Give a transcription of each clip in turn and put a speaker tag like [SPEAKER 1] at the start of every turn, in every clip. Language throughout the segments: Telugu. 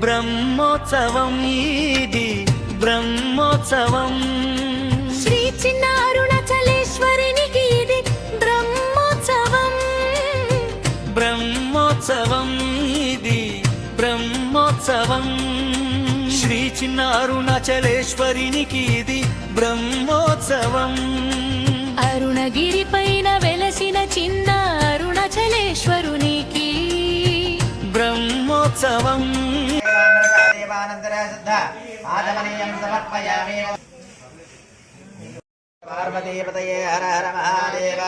[SPEAKER 1] బ్రహ్మోత్సవం ఇది బ్రహ్మోత్సవం
[SPEAKER 2] శ్రీ చిన్న అరుణాచలేశ్వరునికి ఇది బ్రహ్మోత్సవం
[SPEAKER 1] బ్రహ్మోత్సవం ఇది బ్రహ్మోత్సవం శ్రీ చిన్న అరుణాచలేశ్వరునికి ఇది బ్రహ్మోత్సవం
[SPEAKER 2] అరుణగిరి పైన వెలసిన చిన్న అరుణాచలేశ్వరునికి
[SPEAKER 1] బ్రహ్మోత్సవం
[SPEAKER 3] పార్వతీపతయే హర హర మహాదేవ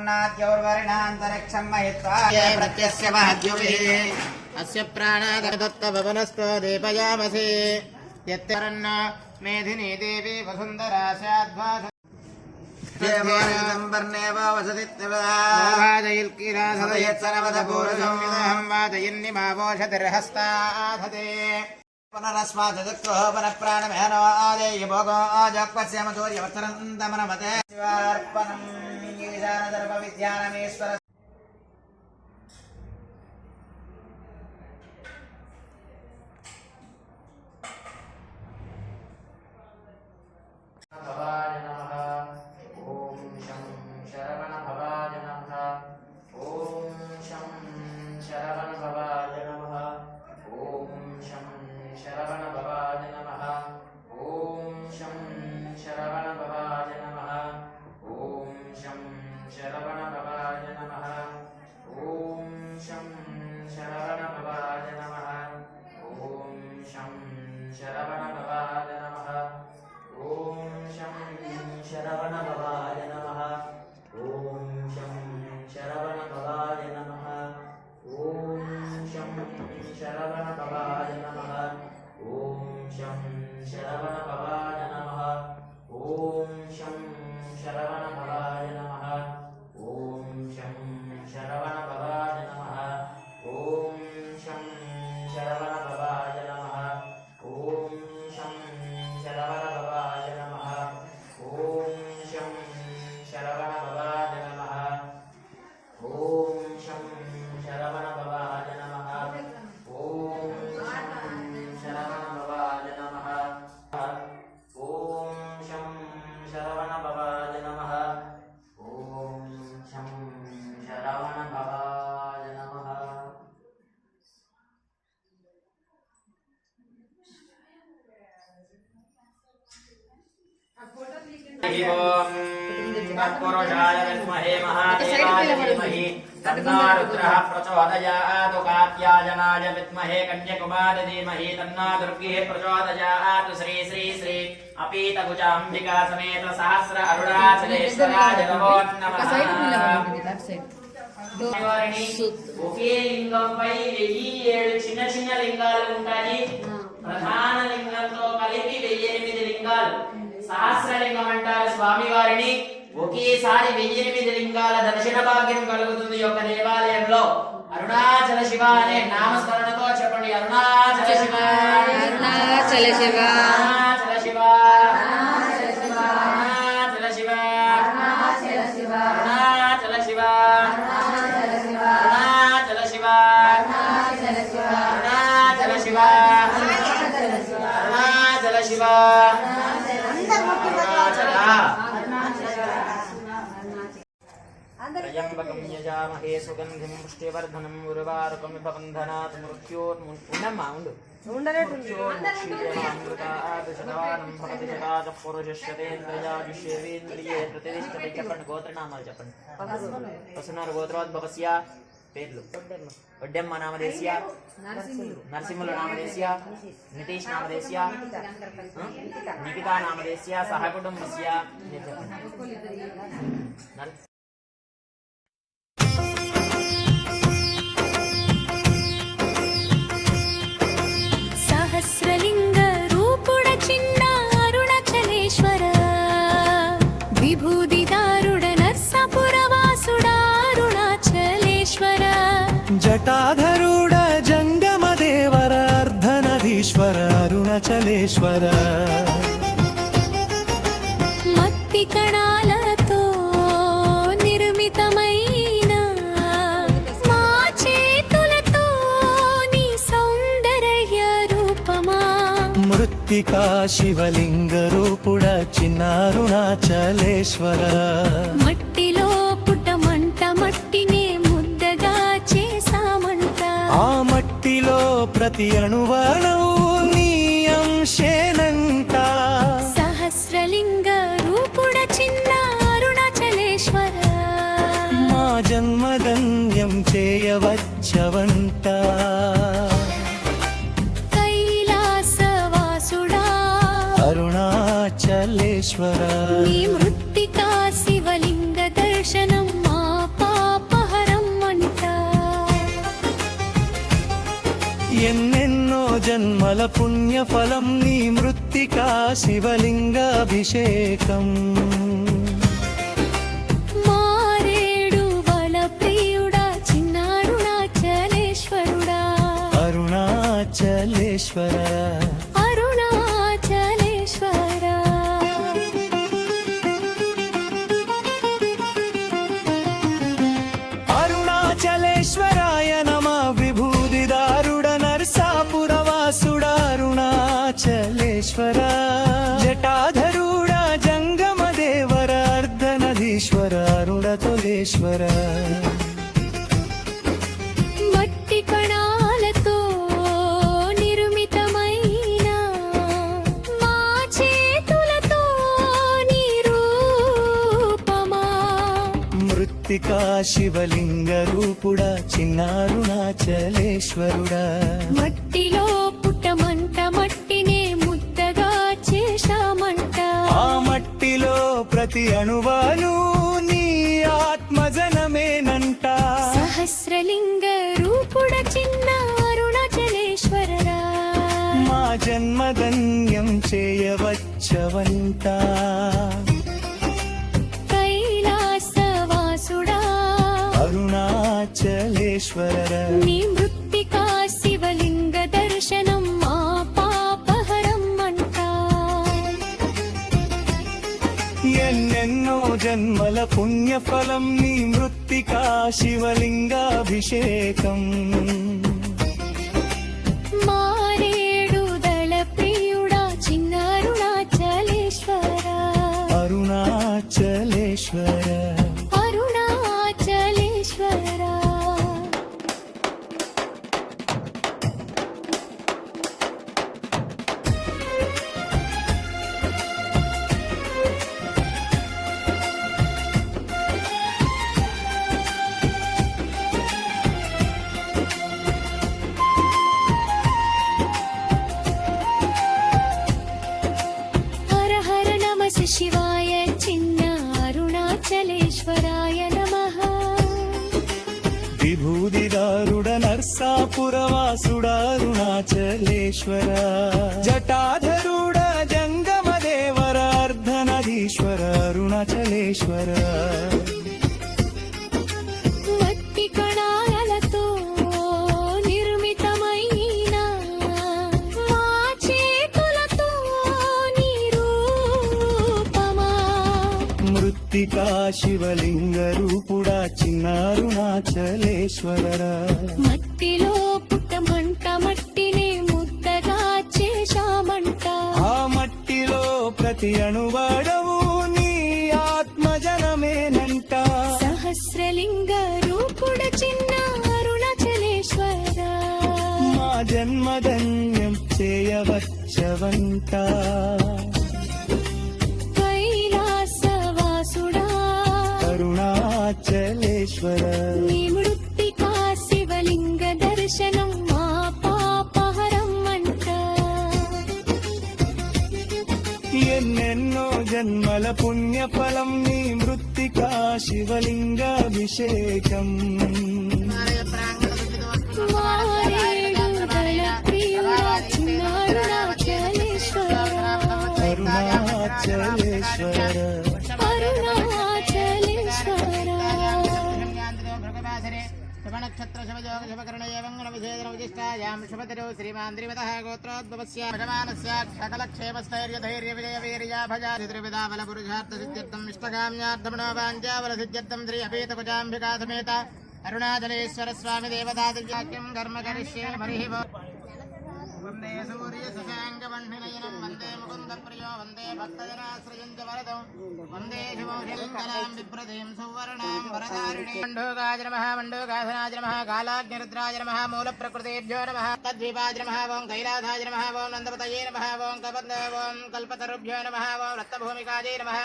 [SPEAKER 3] నాద్యౌర్వరిణాంతరిక్షం మహిత్వా ప్రత్యస్య మహద్యుభిః అస్య ప్రాణాదత్తభవనస్తో దీపయామసి యత్తరన్న మేధినీ దేవి వసుంధరా స్యాద్వాస పునరస్మాదక్రోహపనప్రాణమేనో ఆదేయ భోగో ఆజక్పశ్యమ సూర్యవత్తరంతమనమతే శివార్పణం ఈశానదర్భ విద్యానమేశ్వర
[SPEAKER 4] तत्पुरुषाय विद्महे महादेवाय धीमहि तन्नो रुद्रः प्रचोदयात् कात्यायनाय विद्महे कन्याकुमारी धीमहि तन्नो दुर्गिः प्रचोदयात् श्री श्री श्री अपीतकुचाम्बिका समेत सहस्र अरुणाचलेश्वराय नमो नमः ఒకే లింగంపై 1007 చిన్న చిన్న లింగాలు ఉంటాయి ప్రధాన లింగంతో కలిపి 1008 లింగాలు సహస్రలింగం అంటారు స్వామి వారిని ఒకేసారి 1008 లింగాల దర్శన భాగ్యం కలుగుతుంది యొక్క దేవాలయంలో అరుణాచల శివ అనే నామస్మరణతో చెప్పండి అరుణాచల శివ
[SPEAKER 2] అరుణాచల శివ
[SPEAKER 4] అరుణాచల శివ అరుణాచల శివ అరుణాచల శివ అరుణాచల శివ అరుణాచల శివ అరుణాచల శివ అరుణాచల శివ అరుణాచల శివ त्र्यम्बकं यजामहे सुगन्धिं पुष्टिवर्धनं उर्वारुकं बन्धनात् मृत्योर्मुण्डम्मा मृतादशतवानं भवति शताज पुरुषश्यतेन्द्रियाजुष्येन्द्रिये प्रतिष्ठते చెప్పండి గోత్రనామాలు చెప్పండి వసునారు గోత్రోద్భవస్య పేర్లు ఒడ్డెమ్మ నామదేశ్య నరసింహుల నామదేశ్య నితీష్ నామదేశ్య నికితా నామదేశ్య సహకుటుంబస్య
[SPEAKER 2] సహస్రలింగ రూపుడ చిన్న అరుణాచలేశ్వర విభూతిదారుడ నర్సాపురవాసుడా అరుణాచలేశ్వర
[SPEAKER 1] జటాధరుడ జంగమదేవర అర్ధనదీశ్వర అరుణాచలేశ్వర
[SPEAKER 2] మట్టి కణాలతో నిర్మితమైన మా చేతులతో నీ సౌందర్య
[SPEAKER 1] మృత్తికా శివలింగ రూపుడ చిన్నారుణాచలేశ్వర
[SPEAKER 2] మట్టిలో పుట్టమంట మట్టినే ముద్దగా చేసామంట
[SPEAKER 1] ఆ మట్టిలో ప్రతి అణువణువు నీ అంశేనంట
[SPEAKER 2] సహస్రలింగ రూపుడ చిన్న అరుణాచలేశ్వర
[SPEAKER 1] మా జన్మధన్యం చేయవచ్చవంట
[SPEAKER 2] కైలాసవాసుడా
[SPEAKER 1] అరుణాచలేశ్వర
[SPEAKER 2] నీ మృత్తికా శివలింగ దర్శనం మా పాపహరం అంట
[SPEAKER 1] ఎన్నెన్నో జన్మల పుణ్యఫలం నీ మృత్తికా శివలింగాభిషేకం
[SPEAKER 2] మారేడు బల ప్రియుడా చిన్న అరుణాచలేశ్వరుడా
[SPEAKER 1] అరుణాచలేశ్వర
[SPEAKER 2] అరుణాచలేశ్వర
[SPEAKER 1] అరుణాచలేశ్వరాయ నమ విభూతిదారుడ నరసాపురవాసుడ అరుణాచలేశ్వర జటాధరుడ జంగమ దేవర అర్ధనదీశ్వర అరుణతోలేశ్వర
[SPEAKER 2] మట్టి కణాలతో నిర్మితమైన మా చేతులతో నీ రూపమా
[SPEAKER 1] మృత్తికా శివలింగ రూపుడ చిన్నారుణాచలేశ్వరుడా
[SPEAKER 2] మట్టిలో పుట్టమంట మట్టినే ముద్దగా చేశామంట
[SPEAKER 1] ఆ మట్టిలో ప్రతి అణువాను నీ ఆత్మజనమేనంట
[SPEAKER 2] సహస్రలింగ రూపుడ చిన్న అరుణాచలేశ్వరరా
[SPEAKER 1] మా జన్మధన్యం చేయవచ్చవంట
[SPEAKER 2] కైలాసవాసుడా
[SPEAKER 1] అరుణాచలేశ్వర
[SPEAKER 2] నీ మృత్తికా శివలింగ దర్శనం మా పాపహరం అంట
[SPEAKER 1] ఎన్నెన్నో జన్మల పుణ్యఫలం నీ మృత్తికా శివలింగాభిషేకం
[SPEAKER 2] మారేడు దళ ప్రియుడా చిన్న అరుణాచలేశ్వర
[SPEAKER 1] అరుణాచలేశ్వర
[SPEAKER 2] అరుణాచలేశ్వర హర హర నమ శివాయ చిన్న అరుణాచలేశ్వరాయ నమః
[SPEAKER 1] విభూతిదారుడ నర్సాపురవాసుడ అరుణాచలేశ్వర జటాధరుడ జంగమ దేవర అర్ధనదీశ్వర అరుణాచలేశ్వర
[SPEAKER 2] మట్టి కణాలతో నిర్మితమైన మా చేతులతో నీ రూపమా
[SPEAKER 1] మృత్తికా శివలింగ రూపుడ చిన్నారుణాచలేశ్వర
[SPEAKER 2] మట్టిలో పుట్టమంట మట్టినే ముద్దగా చేశామంట
[SPEAKER 1] ఆ మట్టిలో ప్రతి అణువాడవు నీ ఆత్మజనమేనంట
[SPEAKER 2] సహస్రలింగ రూపుడ చిన్న అరుణాచలేశ్వర
[SPEAKER 1] మా జన్మధన్యం చేయవచ్చవంట
[SPEAKER 2] కైలాసవాసుడా
[SPEAKER 1] అరుణాచలేశ్వర
[SPEAKER 2] నీ మృత్తికా శివలింగ దర్శనం మా పాపహరం అంట
[SPEAKER 1] ఎన్నెన్నో జన్మల పుణ్యఫలం నీ మృత్తికా శివలింగాభిషేకం
[SPEAKER 2] మారేడు దళ ప్రియుడా చిన్న అరుణాచలేశ్వర
[SPEAKER 1] అరుణాచలేశ్వర
[SPEAKER 2] అరుణాచలేశ్వర
[SPEAKER 3] నక్షత్ర శుభయోగ శుభకరణ మంగళ విశేషణ విశిష్టాయాం శుభతరో శ్రీమాంద్రివతః గోత్రోద్భవస్య యజమానస్య సకల క్షేమస్థైర్య ధైర్య విజయ వీర్యా భజాది త్రివిధా బల పురుషార్థ సిద్ధ్యర్థం ఇష్టకామ్యార్థమనో వాంఛాబల సిద్ధ్యర్థం శ్రీ అపేత కుజాంబికా సమేత అరుణాచలేశ్వర స్వామి దేవతా దివ్యాఖ్యం కర్మ కరిష్యే హరి వందే సూర్య శశాంకమణినయనం వందే ముకుందప్రియో వందే భక్తజనాశ్రయం చ వరదం వందే శివోషంకరాం బిభ్రతీం సువర్ణాం వరదారిణీం మండోగాయ నమః మండోగాధనాయ నమః కాలాగ్నిరుద్రాయ నమః మూలప్రకృతేభ్యో నమః తద్విపాయ నమః ఓం కైలాసాయ నమః ఓం నందపతయే నమః ఓం ఓం కల్పతరుభ్యో నమః ఓం రత్నభూమికాయ నమః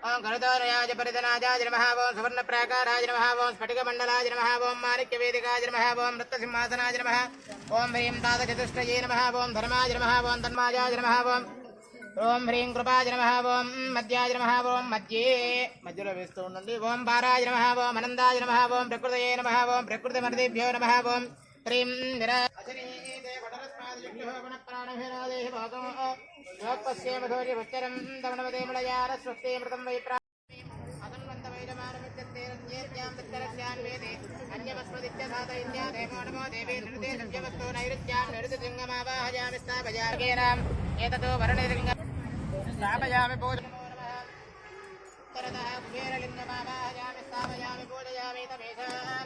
[SPEAKER 3] ఓం గరుడోరయాజ పరిధనాజాయ నమః ఓం సువర్ణప్రాకారాయ నమః ఓం స్ఫటికమండలాయ నమః ఓం మాణిక్యవేదికాయ నమః ఓం రత్నసింహాసనాయ నమః ఓం హ్రీం తాతచతుష్టయే నమః ఓం ధర్మాయ నమః ఓం తన్మాయాయ నమః ఓం హ్రీం కృపాయ నమః ఓం మధ్యాయ నమః ఓం మధ్యలో వేస్తూ ఉండండి ఓం పారాయ నమః ఓం అనందాయ నమః ఓం ప్రకృతయే నమః ఓం ప్రకృతిమర్దిభ్యో నమః ఓం హ్రీం స్థాపయామి కుబేరలింగమావాహయామి స్థాపయామి పూజయామి తమేషాయం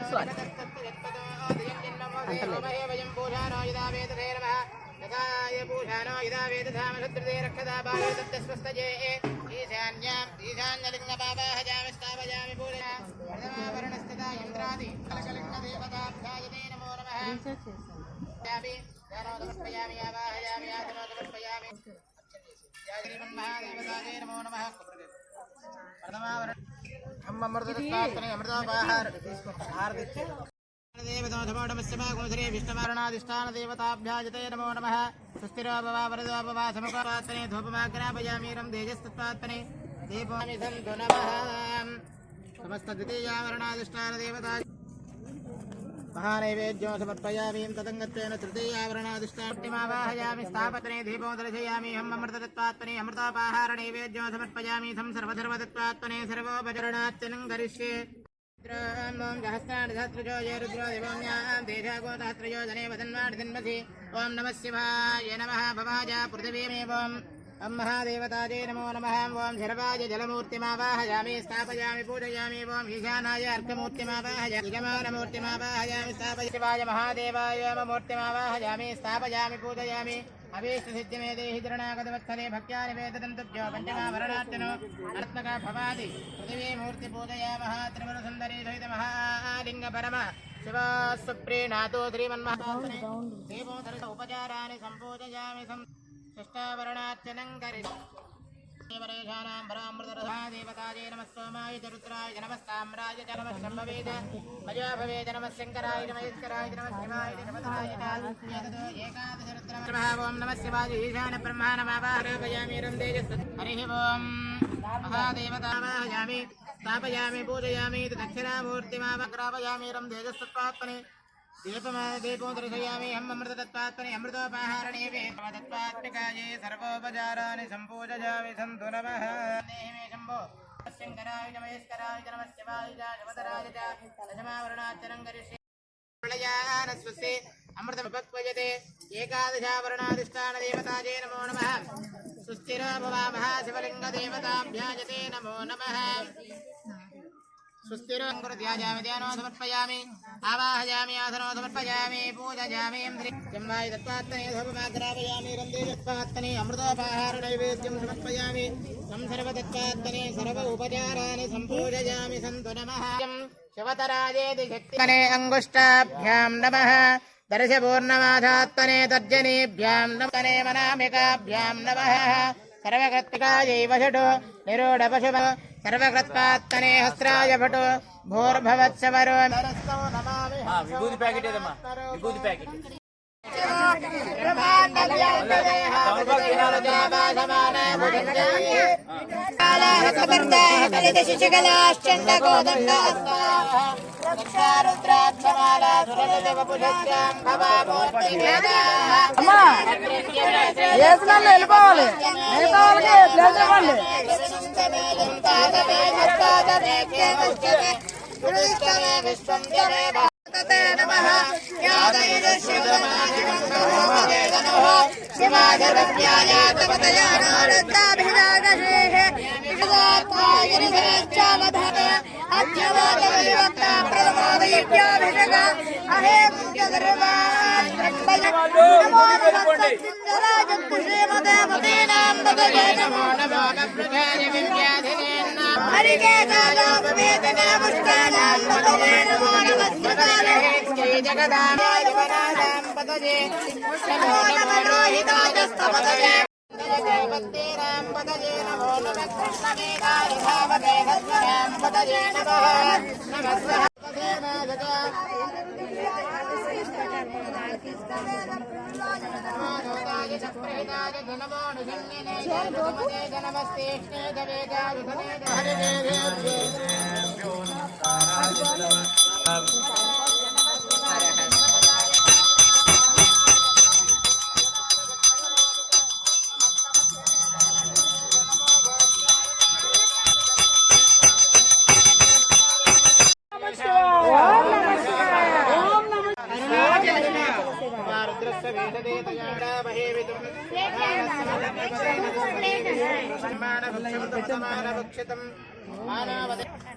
[SPEAKER 3] పూజానో యదా వేదతే నమః యదాయ పూజానో యదా వేదధామశుద్రతే రక్షదా బాలస్తస్వస్తజే ఈశాన్యలింగమావాహయామి స్థాపయామి పూజయావర్ణస్థితా ఇంద్రాది కలకలింగదేవతాభ్యాయతే నమో నమః సమర్పయామి ఆవాహయామి ఆసనో సమర్పయామి మహాదేవతాయ నమో నమః విష్ణుమారణాధిష్టానదేవతాభ్యాజతే నమో నమః సుస్థిరో భవ వరదో భవ సమపాత్మనే ధూపమాగ్రాపయామీరం తేజస్తత్పాత్మనే దీపామి సంతు నమః సమస్త ద్వితీయావరణాధిష్టానదేవతా महानैवेद्यो समर्पयामि तदंगत्वेन तृतीयावरणाधिष्ठानमावाहयामि स्थापत्रे दीपो दर्शयामि हम अमृतत्वात्मने अमृतोपाहार नैवेद्यो समर्पयामि सं सर्वधर्मतत्वात्मने सर्वोपचरणार्चनं करिष्ये ओम सहस्राणसहस्रजो ये रुद्रो दिवम्यां देशागोसहस्रजो जने वदन्वाणि जन्मसि ओम नमः शिवाय नमः भवाजा पृथिवीमेवम् ओम महादेवताजे नमो नमः ओम शर्वाय जलमूर्तिमावाहयामि स्थापयामि पूजयामि ओम ईशानाय अर्कमूर्तिमावाहयामि यजमानमूर्तिमावाहयामि स्थापयामि शिवाय महादेवाय मूर्तिमावाहयामि स्थापयामि पूजयामि अभीष्टसिद्धिमे देहि धरणागतवत्सले भक्त्या निवेदन्तुभ्यो पञ्चमाभरणार्चनो आत्मका भवादि पृथिवीमूर्ति पूजयामः त्रिपुरसुन्दरी सहित महालिङ्गपरम शिवा सुप्रीणातो श्रीमन्महात्मने देवोदर्श उपचाराणि सम्पूजयामि षष्ठावरणार्चनं करिष्यामि देवताये नमः सोमाय च रुद्राय नमः साम्राय च नमः शम्भवे च मया भवे च नमः शङ्कराय नमः ईश्वराय च नमः शिवाय च नमः एकादशरुद्रमः ओं नमः शिवाय ईशान ब्रह्माणमावाहयामि हरिः ओं महादेवतावाहयामि स्थापयामि पूजयामि दक्षिणामूर्तिमावग्रापयामि रं तेजस्तत्त्वात्मने दीपो दर्शयामि हम अमृतत्वात्मने अमृतोपहारणे वेदत्वात्मिकाये सर्वोपचाराणि सम्पूजयामि सन्तु नमः देहि शम्भो शङ्कराय च महेश्वराय च नमः शिवाय च शिवतराय च दशमावरणार्चनं करिष्ये प्रलयानस्वस्ते अमृतमुपक्वयते एकादशावरणाधिष्ठानदेवताये नमो नमः सुस्थिरो भवामः शिवलिङ्गदेवताभ्याजते नमो नमः सुस्थिरोऽङ्कुरध्यायामि ध्यानो समर्पयामि आवाहयामि आसनो समर्पयामि पूजयामि जम्बाय तत्त्वात्मने धूपमाग्रापयामि रन्दे तत्त्वात्मने अमृतोपहार नैवेद्यं समर्पयामि सर्वतत्त्वात्मने सर्व उपचाराणि सम्पूजयामि सन्तु नमः शिवतराजेति शक्तिमने अङ्गुष्ठाभ्यां नमः दर्शपूर्णमाधात्मने तर्जनीभ्यां नमः मनामिकाभ्यां नमः सर्वकृत्तिकायै वषटो निरूढपशुभ सर्वकृत्पात्मने हस्राय भटो भोर्भवत्सवरो नरस्तौ नमामि
[SPEAKER 4] विभूति पैकेट ఏదమ్మా విభూతి ప్యాకెట్
[SPEAKER 5] వెళ్ళిపోవాలి
[SPEAKER 2] शिवाय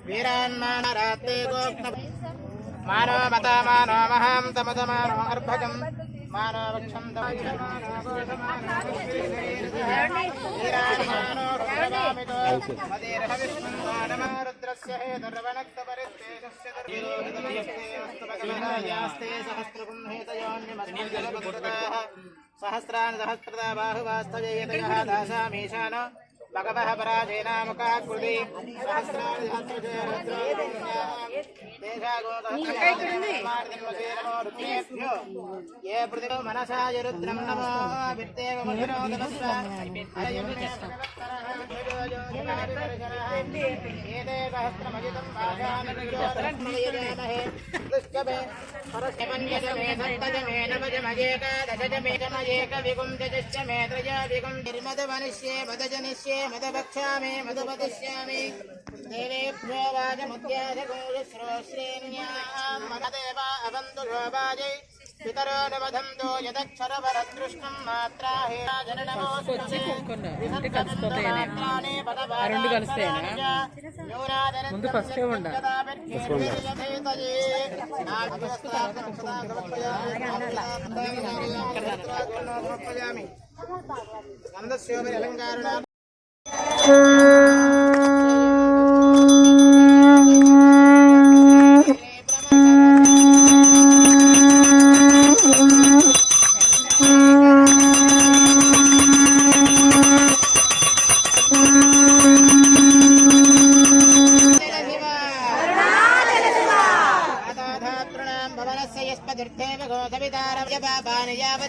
[SPEAKER 3] వీరాన్మానరాత్రే గోప్న మానవ మత మానవ మహాం తమత మానవ అర్భకం మానవక్షం రుద్రస్య హేతుర్వనక్త పరిస్తే సహస్రగుం హేతయోన్యమస్మిన్గలపుత్రదాః సహస్రాని సహస్రదా బాహువాస్తవేతయః దాసామీశాన భగవః పరాజయనామకాకృతి సహస్రాని సహస్రజయరుద్రేభ్యో ఏ పృథివో మనసాయ రుద్రం నమో విత్తేవ మధురోదవస్వ ఏదే సహస్రమజితం ఆశానమహే దుష్కభే పరస్యమన్యజమే సప్తజమే నవజమయేకాదశజమేకమయేక విగుంజశ్చ మే త్రయ విగుం నిర్మదవనిష్యే మదజనిష్యే మదభక్ష్యామి మదవదిష్యామి దేవేభ్యో వాజముద్యాజగోశ్రోశ్రేణ్యాం మహదేవ అవంతు శోభాజై పితరో నవధంతో యదక్షరవరదృష్టం మాత్రా హే
[SPEAKER 5] రెండు కలిస్తాయనా ముందు ఫస్ట్ ఉండాలి
[SPEAKER 3] అలంకారుణ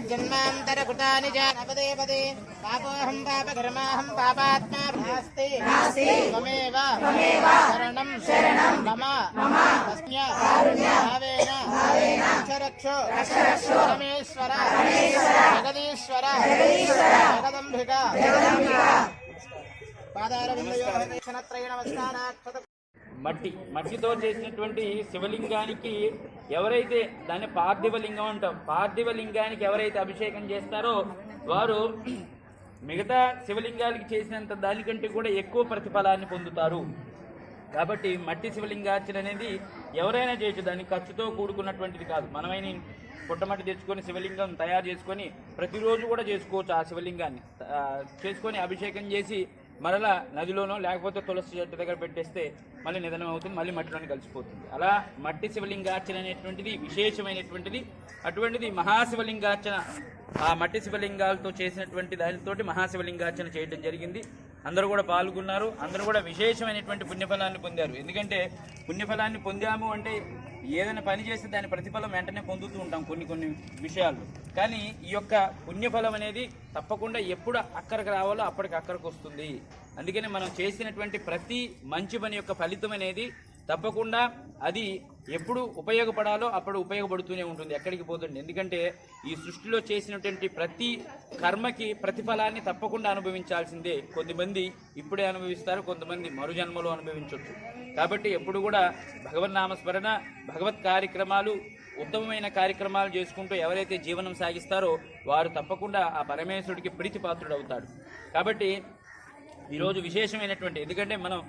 [SPEAKER 3] जन्मांतरकृतानि च पदे पदे पापोऽहं पापकर्माहं पापात्मा नास्ति त्वमेव शरणं मम तस्मै भावेन रक्ष परमेश्वर जगदीश्वर जगदम्बिक पादारविन्दयोः वीक्षणत्रय नमस्काराक्षत
[SPEAKER 6] మట్టితో చేసినటువంటి శివలింగానికి ఎవరైతే దాన్ని పార్థివ లింగం అంటాం, పార్థివ లింగానికి ఎవరైతే అభిషేకం చేస్తారో వారు మిగతా శివలింగాలకి చేసినంత దానికంటే కూడా ఎక్కువ ప్రతిఫలాన్ని పొందుతారు. కాబట్టి మట్టి శివలింగార్చన అనేది ఎవరైనా చేయొచ్చు, దానికి ఖర్చుతో కూడుకున్నటువంటిది కాదు. మనమైన పుట్టమట్టి తెచ్చుకొని శివలింగం తయారు చేసుకొని ప్రతిరోజు కూడా చేసుకోవచ్చు. ఆ శివలింగాన్ని చేసుకొని అభిషేకం చేసి మరలా నదిలోనో లేకపోతే తులసి చెట్టు దగ్గర పెట్టేస్తే మళ్ళీ నిధనం అవుతుంది, మళ్ళీ మట్టిలోనే కలిసిపోతుంది. అలా మట్టి శివలింగార్చన అనేటువంటిది విశేషమైనటువంటిది. అటువంటిది మహాశివలింగార్చన, ఆ మట్టి శివలింగాలతో చేసినటువంటి దానితోటి మహాశివలింగార్చన చేయడం జరిగింది. అందరూ కూడా పాల్గొన్నారు, అందరూ కూడా విశేషమైనటువంటి పుణ్యఫలాన్ని పొందారు. ఎందుకంటే పుణ్యఫలాన్ని పొందాము అంటే ఏదైనా పని చేస్తే దాని ప్రతిఫలం వెంటనే పొందుతూ ఉంటాం కొన్ని విషయాలు. కానీ ఈ యొక్క పుణ్యఫలం అనేది తప్పకుండా ఎప్పుడు అక్కడికి రావాలో అప్పటికి అక్కడికి వస్తుంది. అందుకని మనం చేసినటువంటి ప్రతి మంచి పని యొక్క ఫలితం అనేది తప్పకుండా అది ఎప్పుడు ఉపయోగపడాలో అప్పుడు ఉపయోగపడుతూనే ఉంటుంది, ఎక్కడికి పోతుంది. ఎందుకంటే ఈ సృష్టిలో చేసినటువంటి ప్రతి కర్మకి ప్రతిఫలాన్ని తప్పకుండా అనుభవించాల్సిందే. కొంతమంది ఇప్పుడే అనుభవిస్తారు, కొంతమంది మరుజన్మలో అనుభవించవచ్చు. కాబట్టి ఎప్పుడు కూడా భగవన్నామస్మరణ, భగవత్ కార్యక్రమాలు, ఉత్తమమైన కార్యక్రమాలు చేసుకుంటూ ఎవరైతే జీవనం సాగిస్తారో వారు తప్పకుండా ఆ పరమేశ్వరుడికి ప్రీతిపాత్రుడు అవుతాడు. కాబట్టి ఈరోజు విశేషమైనటువంటి, ఎందుకంటే మనం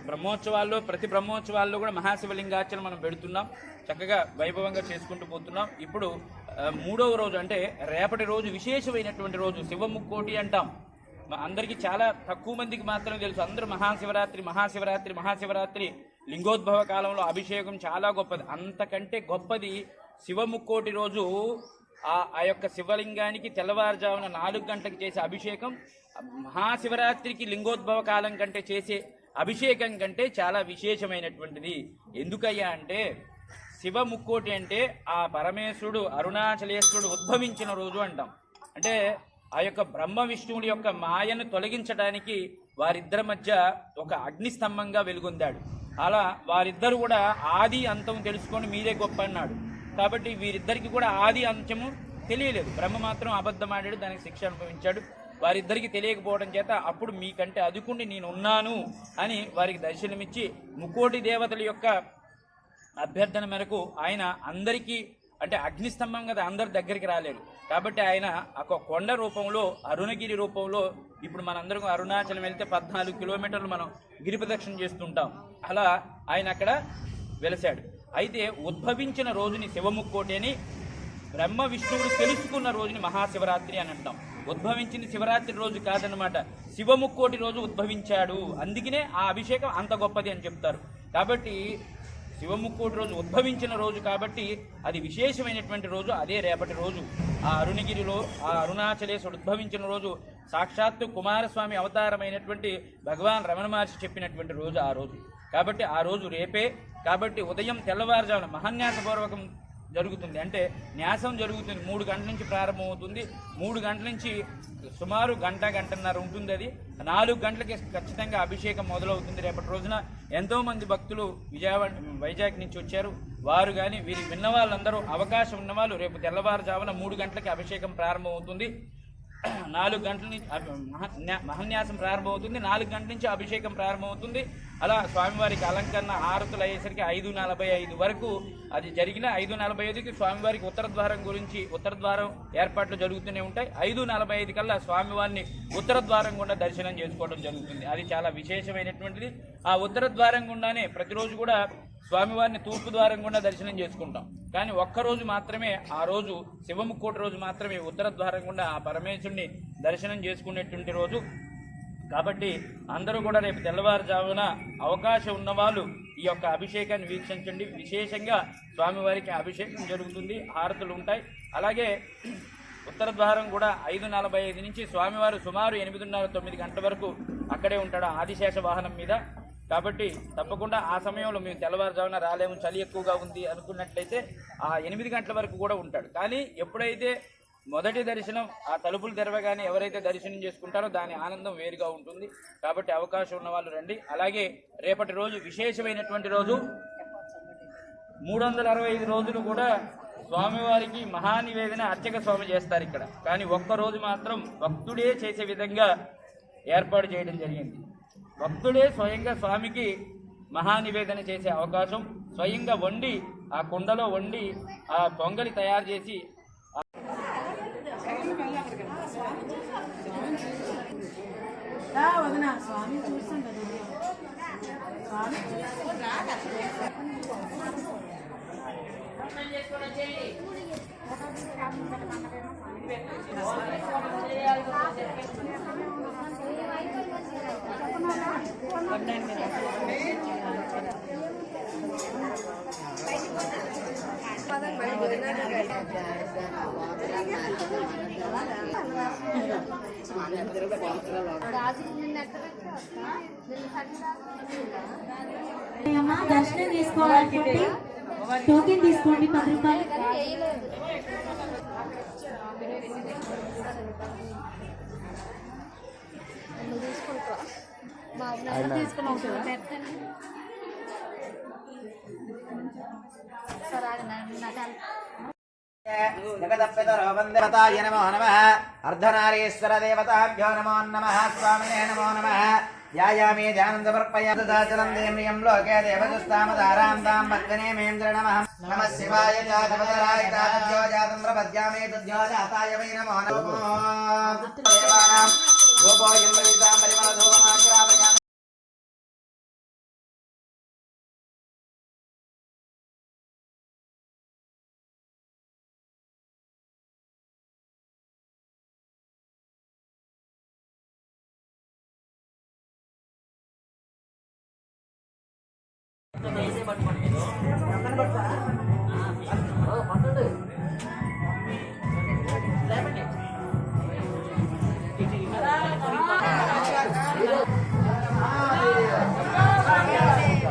[SPEAKER 6] బ్రహ్మోత్సవాల్లో ప్రతి బ్రహ్మోత్సవాల్లో కూడా మహాశివలింగార్చన మనం పెడుతున్నాం, చక్కగా వైభవంగా చేసుకుంటూ పోతున్నాం. ఇప్పుడు 3వ రోజు అంటే రేపటి రోజు విశేషమైనటువంటి రోజు శివముక్కోటి అంటాం. అందరికీ చాలా తక్కువ మందికి మాత్రమే తెలుసు. అందరూ మహాశివరాత్రి మహాశివరాత్రి మహాశివరాత్రి లింగోద్భవ కాలంలో అభిషేకం చాలా గొప్పది. అంతకంటే గొప్పది శివముక్కోటి రోజు. ఆ యొక్క శివలింగానికి తెల్లవారుజామున 4 గంటలకు చేసే అభిషేకం మహాశివరాత్రికి లింగోద్భవ కాలం కంటే చేసే అభిషేకం కంటే చాలా విశేషమైనటువంటిది. ఎందుకయ్యా అంటే శివముక్కోటి అంటే ఆ పరమేశ్వరుడు అరుణాచలేశ్వరుడు ఉద్భవించిన రోజు అంటాం. అంటే ఆ యొక్క బ్రహ్మ విష్ణువుడి యొక్క మాయను తొలగించడానికి వారిద్దరి మధ్య ఒక అగ్నిస్తంభంగా వెలుగొందాడు. అలా వారిద్దరు కూడా ఆది అంతం తెలుసుకొని మీరే గొప్ప అన్నాడు. కాబట్టి వీరిద్దరికి కూడా ఆది అంత్యము తెలియలేదు. బ్రహ్మ మాత్రం అబద్ధమాడాడు, దానికి శిక్ష అనుభవించాడు. వారిద్దరికి తెలియకపోవడం చేత అప్పుడు మీకంటే అదుకుండి నేను ఉన్నాను అని వారికి దర్శనమిచ్చి ముక్కోటి దేవతల యొక్క అభ్యర్థన మేరకు ఆయన అందరికీ, అంటే అగ్నిస్తంభం కదా, అందరి దగ్గరికి రాలేరు కాబట్టి ఆయన ఒక కొండ రూపంలో అరుణగిరి రూపంలో, ఇప్పుడు మనందరం అరుణాచలం వెళ్తే 14 కిలోమీటర్లు మనం గిరి ప్రదక్షిణ చేస్తుంటాం, అలా ఆయన అక్కడ వెలసాడు. అయితే ఉద్భవించిన రోజుని శివముక్కోటి అని, బ్రహ్మ విష్ణువుడు తెలుసుకున్న రోజుని మహాశివరాత్రి అని అంటాం. ఉద్భవించింది శివరాత్రి రోజు కాదనమాట, శివముక్కోటి రోజు ఉద్భవించాడు. అందుకనే ఆ అభిషేకం అంత గొప్పది అని చెప్తారు. కాబట్టి శివముక్కోటి రోజు ఉద్భవించిన రోజు కాబట్టి అది విశేషమైనటువంటి రోజు. అదే రేపటి రోజు ఆ అరుణగిరిలో ఆ అరుణాచలేశ్వరుడు ఉద్భవించిన రోజు, సాక్షాత్తు కుమారస్వామి అవతారమైనటువంటి భగవాన్ రమణ మహర్షి చెప్పినటువంటి రోజు ఆ రోజు. కాబట్టి ఆ రోజు రేపే. కాబట్టి ఉదయం తెల్లవారుజామున మహాన్యాసపూర్వకం జరుగుతుంది. అంటే న్యాసం జరుగుతుంది 3 గంటల నుంచి ప్రారంభమవుతుంది. 3 గంటల నుంచి సుమారు గంటన్నర ఉంటుంది. అది 4 గంటలకి ఖచ్చితంగా అభిషేకం మొదలవుతుంది. రేపటి రోజున ఎంతోమంది భక్తులు వైజాగ్ నుంచి వచ్చారు. వారు కానీ వీరి విన్న వాళ్ళందరూ, అవకాశం ఉన్నవాళ్ళు రేపు తెల్లవారుజామున 3 గంటలకి అభిషేకం ప్రారంభమవుతుంది. 4 గంటల నుంచి మహాన్యాసం ప్రారంభమవుతుంది. 4 గంటల నుంచి అభిషేకం ప్రారంభమవుతుంది. అలా స్వామివారికి అలంకరణ హారతులు అయ్యేసరికి 5:45 వరకు అది జరిగిన 5:45కి స్వామివారికి ఉత్తర ద్వారం ఏర్పాట్లు జరుగుతూనే ఉంటాయి. 5:45 కల్లా స్వామివారిని ఉత్తర ద్వారం గుండా దర్శనం చేసుకోవడం జరుగుతుంది. అది చాలా విశేషమైనటువంటిది. ఆ ఉత్తర ద్వారం గుండానే ప్రతిరోజు కూడా స్వామివారిని తూర్పు ద్వారం గుండా దర్శనం చేసుకుంటాం. కానీ ఒక్కరోజు మాత్రమే, ఆ రోజు శివముక్కోటి రోజు మాత్రమే ఉత్తర ద్వారం గుండా ఆ పరమేశ్వరుని దర్శనం చేసుకునేటువంటి రోజు. కాబట్టి అందరూ కూడా రేపు తెల్లవారుజామున అవకాశం ఉన్నవాళ్ళు ఈ యొక్క అభిషేకాన్ని వీక్షించండి. విశేషంగా స్వామివారికి అభిషేకం జరుగుతుంది, హారతులు ఉంటాయి. అలాగే ఉత్తర ద్వారం కూడా 5:45 నుంచి స్వామివారు సుమారు 8:30-9 గంటల వరకు అక్కడే ఉంటాడు ఆదిశేష వాహనం మీద. కాబట్టి తప్పకుండా ఆ సమయంలో మేము తెల్లవారుజామున రాలేము, చలి ఎక్కువగా ఉంది అనుకున్నట్లయితే ఆ 8 గంటల వరకు కూడా ఉంటాడు. కానీ ఎప్పుడైతే మొదటి దర్శనం ఆ తలుపులు తెరవగానే ఎవరైతే దర్శనం చేసుకుంటారో దాని ఆనందం వేరుగా ఉంటుంది. కాబట్టి అవకాశం ఉన్న వాళ్ళు రండి. అలాగే రేపటి రోజు విశేషమైనటువంటి రోజు. 365 రోజులు కూడా స్వామివారికి మహానివేదన అర్చక స్వామి చేస్తారు ఇక్కడ. కానీ ఒక్కరోజు మాత్రం భక్తుడే చేసే విధంగా ఏర్పాటు చేయడం జరిగింది. భక్తుడే స్వయంగా స్వామికి మహానివేదన చేసే అవకాశం, స్వయంగా వండి ఆ కుండలో వండి ఆ పొంగలి తయారు చేసి
[SPEAKER 5] స్వామి చూస్తాం కదా.
[SPEAKER 2] దర్శనం తీసుకోవాలనుకుంటే టోకెన్ తీసుకోండి 10 రూపాయలు.
[SPEAKER 3] జగదప్పితరో వందేవతాయ నమో నమః. అర్ధనారీశ్వర దేవతాభ్యో నమో నమః. స్వామినే నమో నమః. ధ్యాయామి ధ్యానం సమర్పయాచలం దేమ్రియం లోకే దేవదుస్తామదారాం తాం భక్తనే మేంద్రణమః. నమః శివాయ చాతవదరాయ చాతజ్యో జాతం ప్రపద్యామే తద్యో జాతాయ వై నమో నమః. దేవానాం రూపో యం పరిమళ ధూపమాచ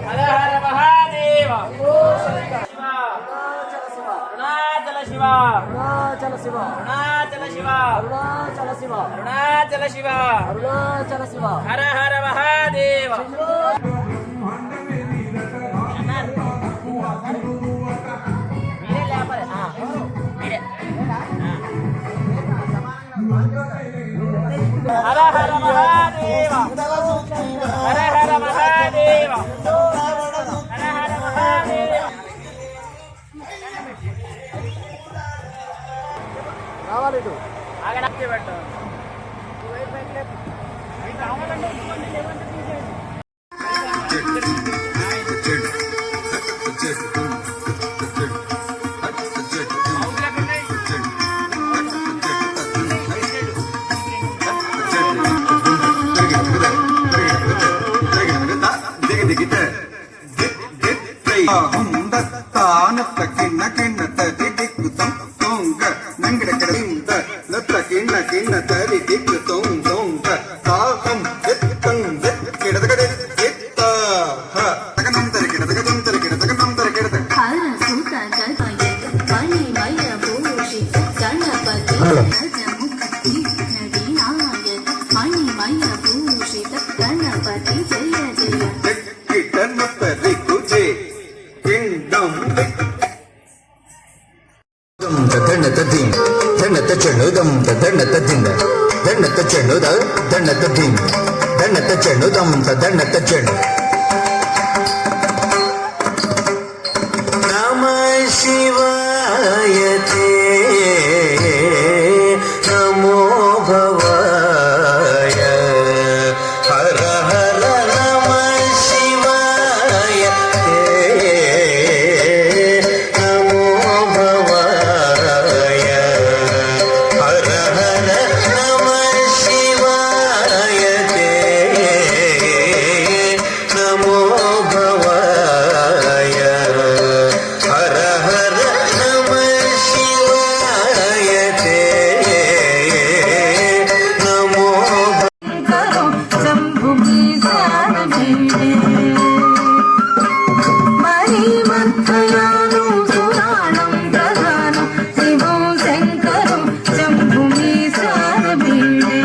[SPEAKER 6] హర హర మహాదేవ అరుణాచల శివ
[SPEAKER 5] అరుణాచల శివ
[SPEAKER 6] అరుణాచల శివ
[SPEAKER 5] అరుణాచల శివ
[SPEAKER 6] అరుణాచల శివ
[SPEAKER 5] అరుణాచల శివ
[SPEAKER 6] హర హర మహాదేవ హర హర మహాదేవ హర హర మహాదేవ హర హర మహాదేవ
[SPEAKER 5] రావాలి ఇటు
[SPEAKER 6] ఆగడానికి పెట్టు
[SPEAKER 7] తానత్త కిన్న కిన్న తది దిక్కుతం తొంగ నంగడ కడింద నత్త కిన్న కిన్న తది దిక్కు తొంగ తాహం దిక్కం దిక్కిడదగడి దిత్త హ తగనంతర కిడదగదంతర కిడదగనంతర కిడద
[SPEAKER 2] హర సుత గణపయ మణిమయ భూషిత గణపతి గజముఖి నడినాయక మణిమయ భూషిత గణపతి జయ జయ
[SPEAKER 7] దిక్కిటన్నత దిక్కుజే కిందం
[SPEAKER 8] దండత దిం దండత చెణుదం దండత దింద దండత చెణుద దండత దిం దండత చెణుదం దండత చెణు నమః శివాయ తే నమో భవాయ హర హర నమః శివాయ తే నమో భవాయ హర హర నమః శివాయ తే నమో భవాయ హర హర నమః శివాయ తే నమో
[SPEAKER 2] కరో శంభుకి సారభీడే మరిమత్తయాను సురాణం ప్రధానం శివం శంకరం శంభుమి సారభీడే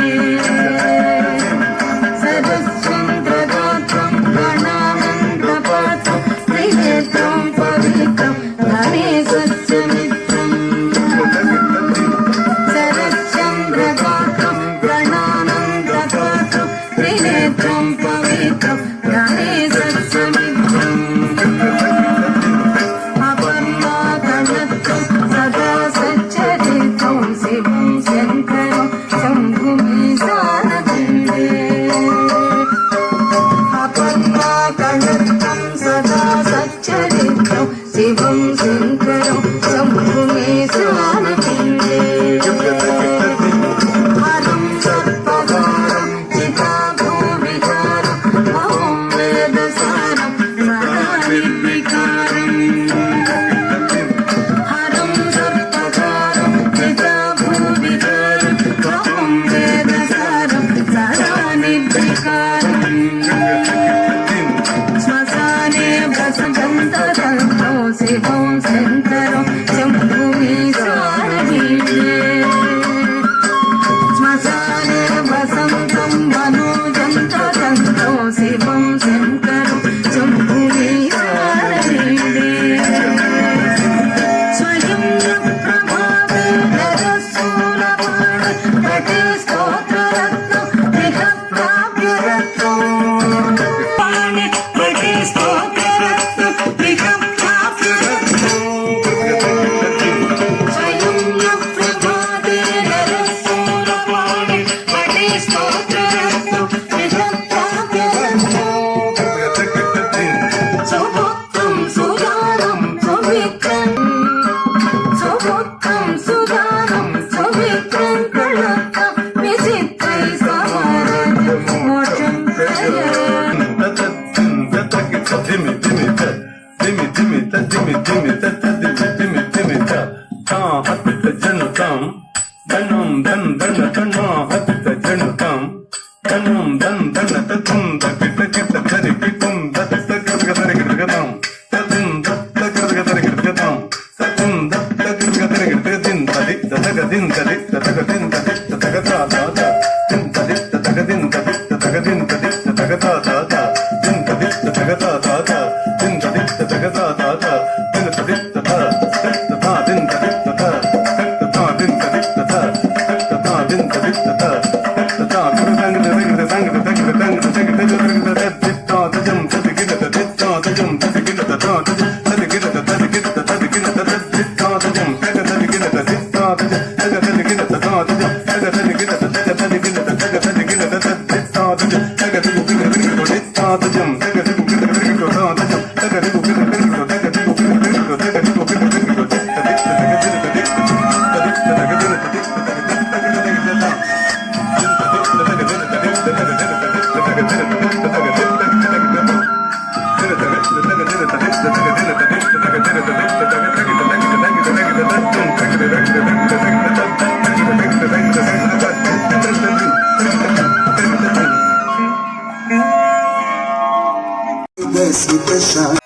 [SPEAKER 2] సరస్చంద్రగాత్రం గణానందపాత్రం త్రినేత్రం పవిత్రం గణేశస్యమిత్రం శరశ్చంద్రగాత్రం గణానందపాత్రం త్రినేత్రం పవిత్రం గణేశస్యమిత్రం అపర్ణాగణత్రం సదా సచ్చరిత్రం శివం శంకరం శంభుమి సారభీడే అపర్ణాగణత్రం సదా సచ్చరిత్రం శివం శంకరం శంభుమి సారభీడే హరం సర్పగారం చితాభూవికారం అహం వేదసారం సదా నిర్వికారం హరం సర్పగారం చితాభూవికారం అహం వేదసారం సదా నిర్వికారం శ్మశానే వసంతతంత్రో శివం శంకరం శంభుమి సారభీడే శ్మశానే వసంతం మనోజంతతంత్రో శివం శంకరం శంభుమి సారభీడే స్వయం ప్రభావే నరసూలపాణ కటే స్తోత్రరత్నం దిగప్రాప్యరత్నం
[SPEAKER 1] ధనం ధన్ ధన ధనో హత్త జనుతం ధనం ధన్ ధన తుం దకిట కిట దరికి తుం దత్త గర్గ దరికి గతం తతుం దత్త గర్గ దరికి గతం తతుం దత్త గర్గ దరికి దిన్ తది తదగ దిన్ తది తదగ దిన్ తది తదగ తాత దిన్ తది తదగ దిన్ తది తదగ దిన్ తది తదగ తాత దిన్ తది తదగ తాత దిన్ తది తదగ తాత దిన్ తది తత తత దిన్ తది తత తత దిన్ తది తత తత దిన్ తది తత తత గురుదంగ దంగ దంగ దంగ దంగ దంగ దంగ దిత్తా తజం తదిగిన దిత్తా తజం తదిగిన తతా తదిగిన తదిగిన తదిగిన దిత్తా తజం తగ తదిగిన దిత్తా తజం తగ తదిగిన తతా తజం తగ తదిగిన తగ తదిగిన తగ తదిగిన దిత్తా తజం తగ తదిగిన దిత్తా తజం తగ తదిగిన దిత్తా తజం తగ తదిగిన
[SPEAKER 7] Desa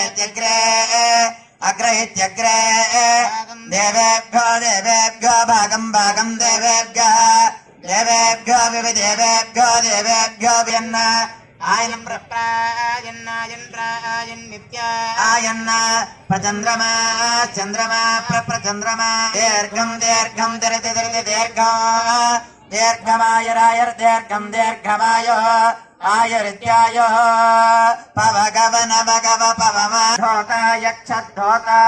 [SPEAKER 3] इत्यग्रे अग्र इत्यग्रे देवेभ्यो देवेभ्यो भागं भागं देवेभ्यः देवेभ्यो विविदेवेभ्यो देवेभ्यो वियन्न आयन प्रप्रायन्नायन प्रायन नित्य आयन्न प्रचन्द्रमा चन्द्रमा प्रचन्द्रमा दीर्घं दीर्घं दरति दरति दीर्घं दीर्घमायुरायुर् दीर्घं दीर्घमायुः आयुरित्यायुः पवगवन भगव पवम धोता यक्षद्धोता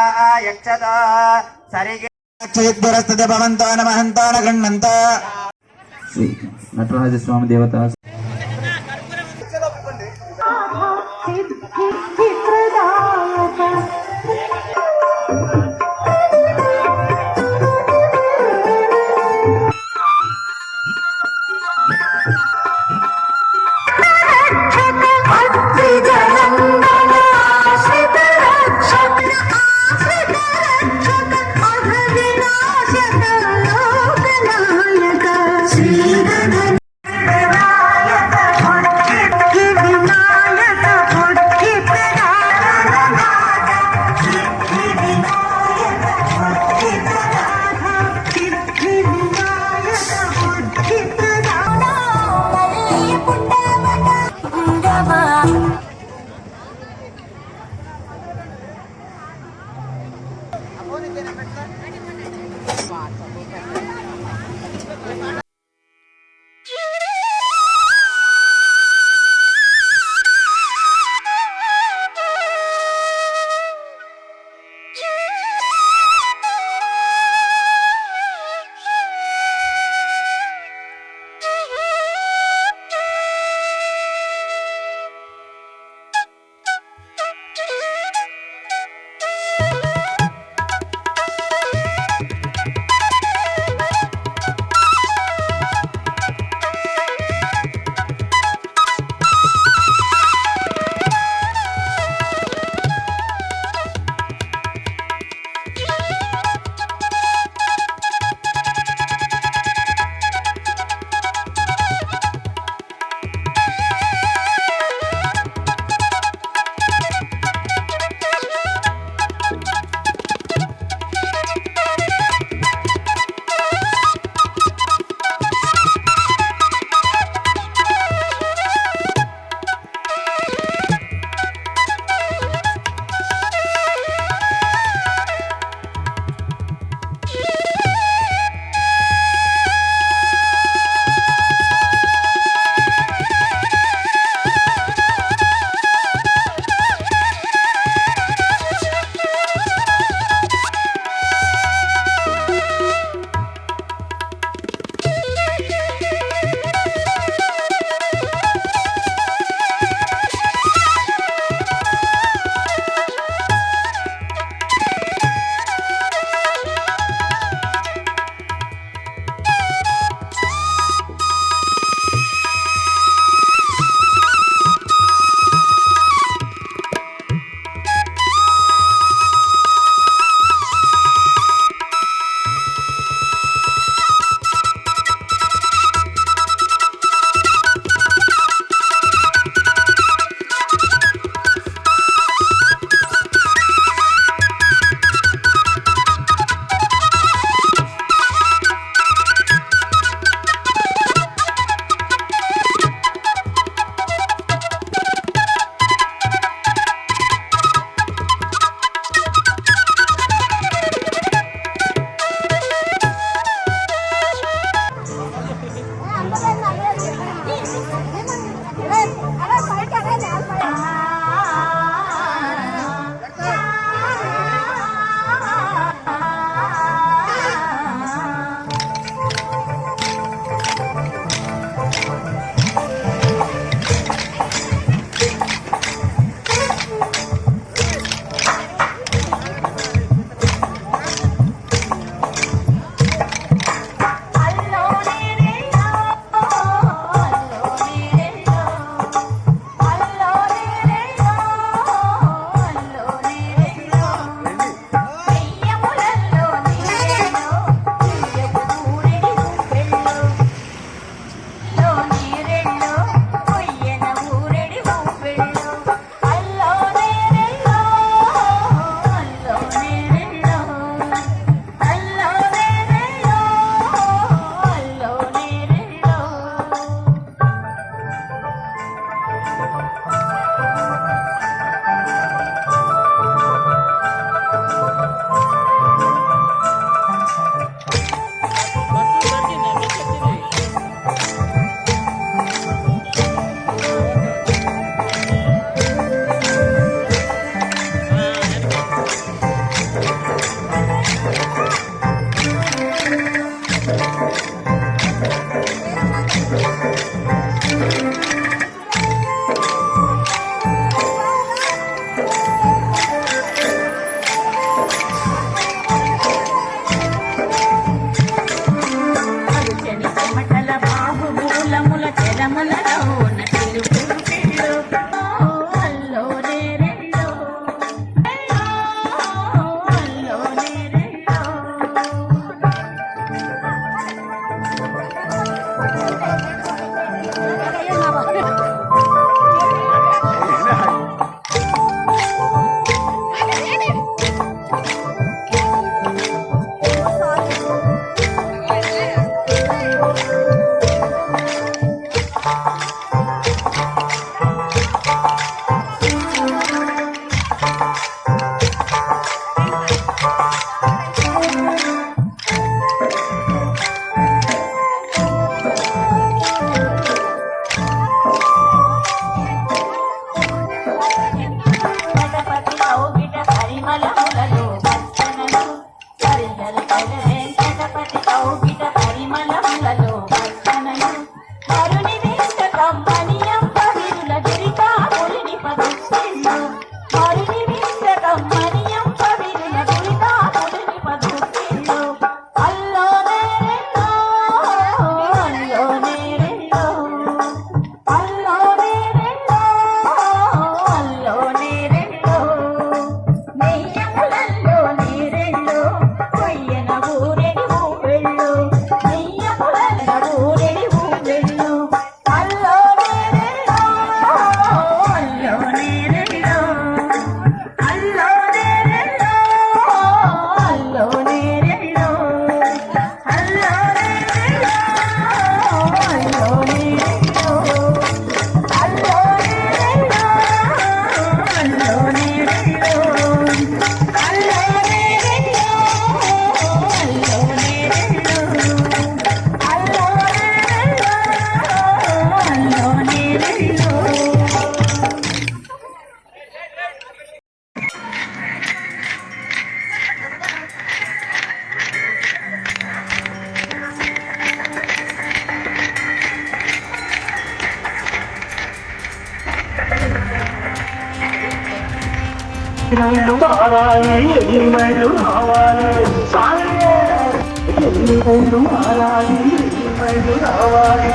[SPEAKER 3] यक्षद सरिगिरस्तुते भवन्तो न महन्तो न गृह्णन्तो
[SPEAKER 9] శ్రీ నటరాజస్వామి దేవత
[SPEAKER 2] నీళ్ళు మారాలి ఎన్ని మైళ్ళు రావాలి ఎన్ని మైళ్ళు మారాలి ఎన్ని మైళ్ళు రావాలి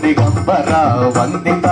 [SPEAKER 8] దిగంబర వందిత